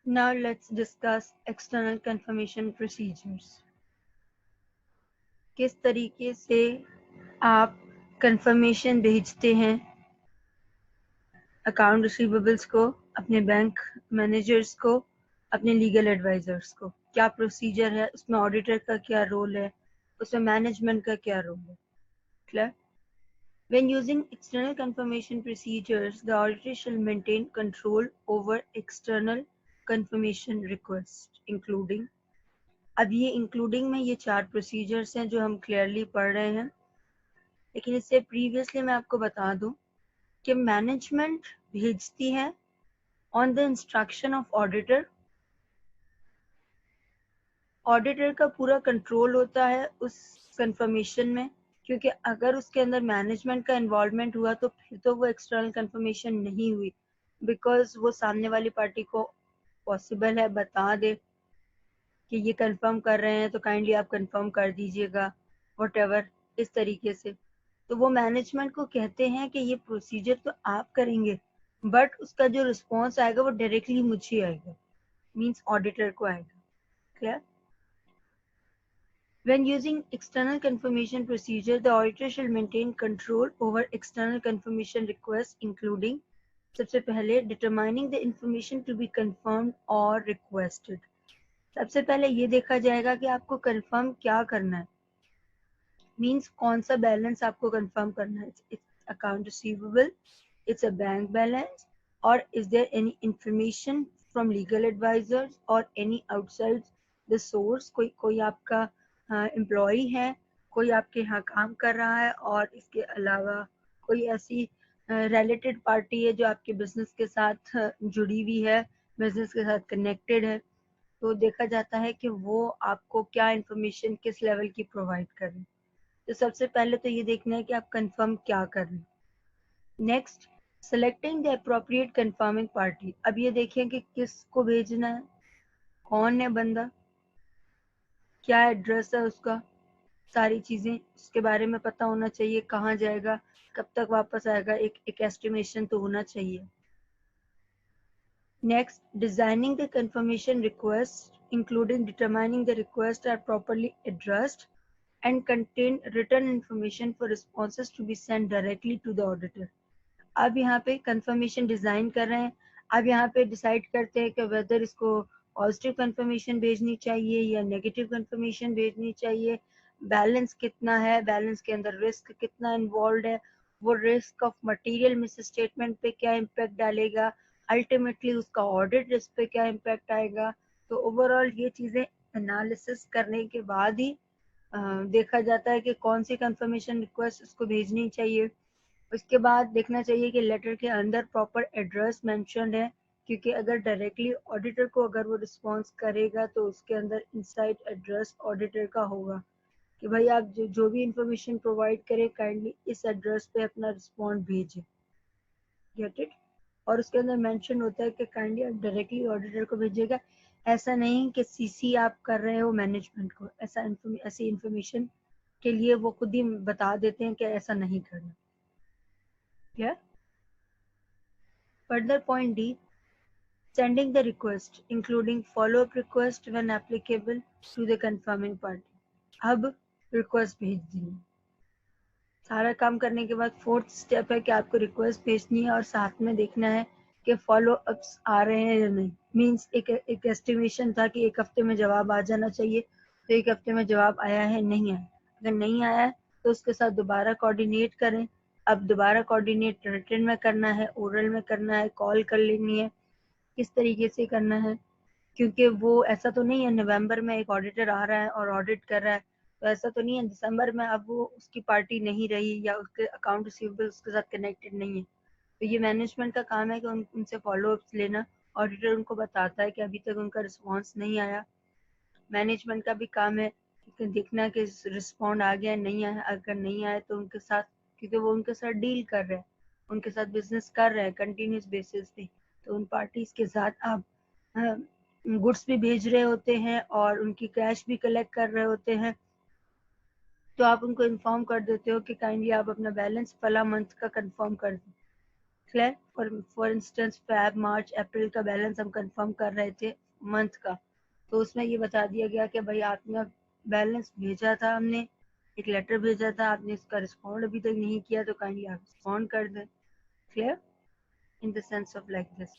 Now let's discuss external confirmation procedures. किस तरीके से आप confirmation भेजते हैं अकाउंट रिसीवेबल्स को, अपने बैंक मैनेजर्स को, अपने लीगल एडवाइजर्स को? क्या प्रोसीजर है उसमें? ऑडिटर का क्या रोल है उसमें? मैनेजमेंट का क्या रोल है? Clear? When using external confirmation procedures, the auditor shall maintain control over external confirmation requests, including. अब ये इंक्लूडिंग में ये 4 प्रोसीजर्स हैं जो हम क्लियरली पढ़ रहे हैं, लेकिन इससे प्रीवियसली मैं आपको बता दूं कि मैनेजमेंट भेजती है on the instruction of auditor. Auditor का पूरा कंट्रोल होता है उस कंफर्मेशन में, क्योंकि अगर उसके अंदर मैनेजमेंट का इन्वॉल्वमेंट हुआ तो फिर तो वो एक्सटर्नल कंफर्मेशन नहीं हुई, बिकॉज वो सामने वाली पार्टी को पॉसिबल है बता दे कि ये कंफर्म कर रहे हैं तो काइंडली आप कंफर्म कर दीजिएगा, व्हाटएवर, इस तरीके से. तो वो मैनेजमेंट को कहते हैं कि ये प्रोसीजर तो आप करेंगे, बट उसका जो रिस्पॉन्स आएगा वो डायरेक्टली मुझे आएगा, मीन्स ऑडिटर को आएगा. Clear? When using external confirmation procedure, the auditor shall maintain control over external confirmation requests, including सबसे पहले determining the information to be confirmed or requested. सबसे पहले ये देखा जाएगा कि आपको confirm क्या करना है, मीन्स कौन सा बैलेंस आपको confirm करना है. It's account receivable, it's a bank balance, or is there any information from legal advisors or any outside the source. कोई आपका एम्प्लॉई है, कोई आपके यहाँ काम कर रहा है, और इसके अलावा कोई ऐसी रिलेटेड पार्टी है जो आपके बिजनेस के साथ जुड़ी हुई है, बिजनेस के साथ कनेक्टेड है. तो देखा जाता है कि वो आपको क्या इंफॉर्मेशन किस लेवल की प्रोवाइड कर रहे हैं. तो सबसे पहले तो ये देखना है कि आप कंफर्म क्या कर रहे हैं. Next, selecting the appropriate confirming party. अब ये देखिए कि किसको भेजना है, कौन है बंदा, क्या एड्रेस है उसका, सारी चीजें उसके बारे में पता होना चाहिए, कहाँ जाएगा, कब तक वापस आएगा, एक एस्टिमेशन तो होना चाहिए. Next, designing the confirmation request, including determining the request are properly addressed and contain written information for responses to be sent directly to the auditor. अब यहाँ पे कंफर्मेशन डिजाइन कर रहे हैं, अब यहाँ पे डिसाइड करते हैं कि वेदर इसको पॉजिटिव कंफर्मेशन भेजनी चाहिए या नेगेटिव कंफर्मेशन भेजनी चाहिए, बैलेंस कितना है, बैलेंस के अंदर रिस्क कितना इन्वॉल्व है, वो risk of material miss statement पे क्या इम्पैक्ट डालेगा, अल्टीमेटली उसका ऑडिट रिस्क पे क्या इम्पैक्ट आएगा. तो ओवरऑल ये चीजें एनालिसिस करने के बाद ही देखा जाता है कि कौन सी कंफर्मेशन रिक्वेस्ट उसको भेजनी चाहिए. उसके बाद देखना चाहिए कि लेटर के अंदर प्रॉपर एड्रेस मेंशन्ड है, क्योंकि अगर डायरेक्टली ऑडिटर को अगर वो रिस्पॉन्स करेगा तो उसके अंदर इनसाइड एड्रेस ऑडिटर का होगा कि भाई आप जो भी इंफॉर्मेशन प्रोवाइड करें काइंडली इस एड्रेस पे अपना रिस्पॉन्स भेजें. Get it? और उसके अंदर मेंशन होता है कि काइंडली आप डायरेक्टली ऑडिटर को भेजिएगा. ऐसा नहीं कि सीसी आप कर रहे हो मैनेजमेंट को, ऐसी इंफॉर्मेशन के लिए वो खुद ही बता देते हैं कि ऐसा नहीं करना. Clear? Further point D, sending the request, including follow-up request when applicable to the confirming party. अब request भेज देनी. सारा काम करने के बाद फोर्थ स्टेप है कि आपको रिक्वेस्ट भेजनी है और साथ में देखना है कि फॉलो अप्स आ रहे हैं या नहीं. मीन्स एक एस्टिमेशन था कि एक हफ्ते में जवाब आ जाना चाहिए, तो एक हफ्ते में जवाब आया है, नहीं आया. अगर नहीं आया है तो उसके साथ दोबारा कोऑर्डिनेट करें. अब दोबारा कोऑर्डिनेट रिटन में करना है, ओरल में करना है, कॉल कर लेनी है, किस तरीके से करना है, क्योंकि वो ऐसा तो नहीं है नवंबर में एक ऑडिटर आ रहा है और ऑडिट कर रहा है, तो ऐसा तो नहीं है दिसंबर में अब वो उसकी पार्टी नहीं रही या उसके अकाउंट रिसीवेबल उसके साथ कनेक्टेड नहीं है. तो ये मैनेजमेंट का काम है कि उनसे फॉलो अप्स लेना. ऑडिटर उनको बताता है कि अभी तक उनका रिस्पॉन्स नहीं आया. मैनेजमेंट का भी काम है कि देखना कि रिस्पॉन्ड आ गया नहीं आया, अगर नहीं आया तो उनके साथ, क्योंकि वो उनके साथ डील कर रहे हैं, उनके साथ बिजनेस कर रहे हैं कंटिन्यूस बेसिस पे, तो उन पार्टीज के साथ आप गुड्स भी भेज रहे होते हैं और उनकी कैश भी कलेक्ट कर रहे होते हैं. तो आप उनको इन्फॉर्म कर देते हो कि काइंडली आप अपना बैलेंस फला मंथ का कंफर्म कर दें. Clear. For instance Feb March April کا بیلنس ہم کنفرم کر رہے تھے منتھ کا, تو اس میں یہ بتا دیا گیا کہ بھائی آپ نے بیلنس بھیجا تھا, ہم نے ایک لیٹر بھیجا تھا, آپ نے اس کا رسپونڈ ابھی تک نہیں کیا, تو کائنڈلی آپ رسپونڈ کر دیں. Clear in the sense of like this.